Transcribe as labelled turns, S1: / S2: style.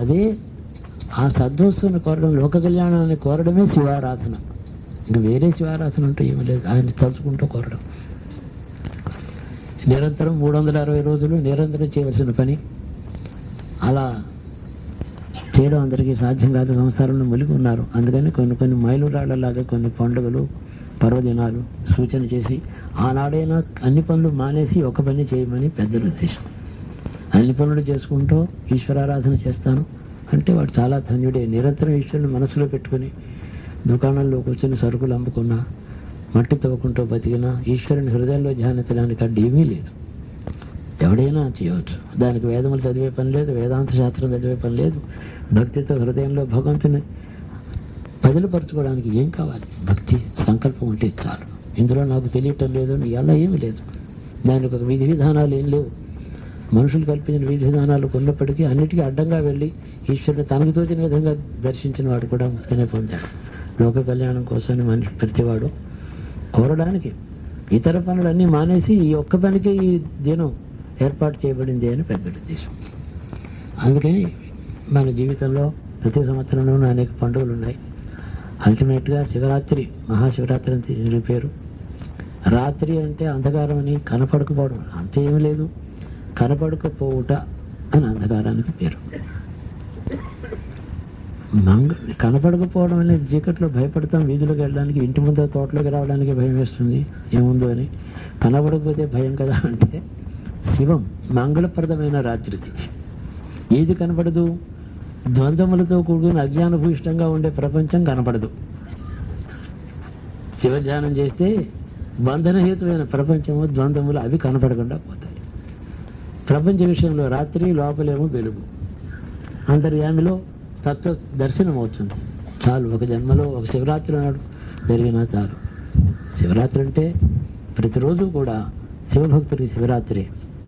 S1: అదే ఆ సద్వస్తువుని కోరడం, లోక కళ్యాణాన్ని కోరడమే శివారాధన. ఇంక వేరే శివారాధన ఉంటే ఏమీ లేదు, ఆయన తలుచుకుంటూ కోరడం. నిరంతరం 360 రోజులు నిరంతరం చేయవలసిన పని. అలా చేయడం అందరికీ సాధ్యం కాదు, సంసారంలో మునిగి ఉన్నారు. అందుకని కొన్ని మైలురాళ్లలాగా కొన్ని పండుగలు, పర్వదినాలు సూచన చేసి ఆనాడైనా అన్ని పనులు మానేసి ఒక పని చేయమని పెద్దల ఉద్దేశం. అన్ని పనులు చేసుకుంటూ ఈశ్వరారాధన చేస్తాను అంటే వాడు చాలా ధన్యుడే. నిరంతరం ఈశ్వరుని మనసులో పెట్టుకుని దుకాణంలో కూర్చొని సరుకులు అమ్ముకున్నా, మట్టి తవ్వుకుంటూ బతికినా ఈశ్వరుని హృదయంలో ధ్యానించడానికి అడ్డు ఏమీ లేదు. ఎవడైనా చేయవచ్చు. దానికి వేదములు చదివే పని లేదు, వేదాంత శాస్త్రం చదివే పని లేదు. భక్తితో హృదయంలో భగవంతుని పదిలపరచుకోవడానికి ఏం కావాలి? భక్తి సంకల్పం ఉంటే చాలు. ఇందులో నాకు తెలియటం లేదు ఇలా ఏమీ లేదు. దానికి ఒక విధి విధానాలు ఏం లేవు. మనుషులు కల్పించిన విధి విధానాలు ఉన్నప్పటికీ అన్నిటికీ అడ్డంగా వెళ్ళి ఈశ్వరుని తనకు తోచిన విధంగా దర్శించిన వాడు కూడా ముక్తినే పొందాడు. లోక కళ్యాణం కోసమని మనిషి ప్రతివాడు కోరడానికి ఇతర పనులన్నీ మానేసి ఈ ఒక్క పనికి ఈ దినం ఏర్పాటు చేయబడింది అని పెద్దల ఉద్దేశం. అందుకని మన జీవితంలో ప్రతి సంవత్సరంలోనూ అనేక పండుగలు ఉన్నాయి. అల్టిమేట్గా శివరాత్రి, మహాశివరాత్రి అని దీని పేరు. రాత్రి అంటే అంధకారం అని, కనపడకపోవడం అంటే ఏమీ లేదు, కనపడకపోవుట అని అంధకారానికి పేరు. కనపడకపోవడం అనేది చీకట్లో భయపడతాం, వీధులకు వెళ్ళడానికి, ఇంటి ముందు తోటలోకి రావడానికి భయం వేస్తుంది ఏముందో అని. కనపడకపోతే భయం కదా అంటే శివం మంగళప్రదమైన రాత్రికి. ఏది కనపడదు? ద్వంద్వములతో కూడుకుని అజ్ఞానభూయిష్టంగా ఉండే ప్రపంచం కనపడదు. శివధ్యానం చేస్తే బంధనహేతువైన ప్రపంచము, ద్వంద్వములు అవి కనపడకుండా పోతాయి. ప్రపంచ విషయంలో రాత్రి, లోపలేమో వెలుగు. అంతర్యామిలో తత్వ దర్శనం అవుతుంది. చాలు, ఒక జన్మలో ఒక శివరాత్రి నాడు జరిగినా చాలు. శివరాత్రి అంటే ప్రతిరోజు కూడా శివభక్తుడికి శివరాత్రి.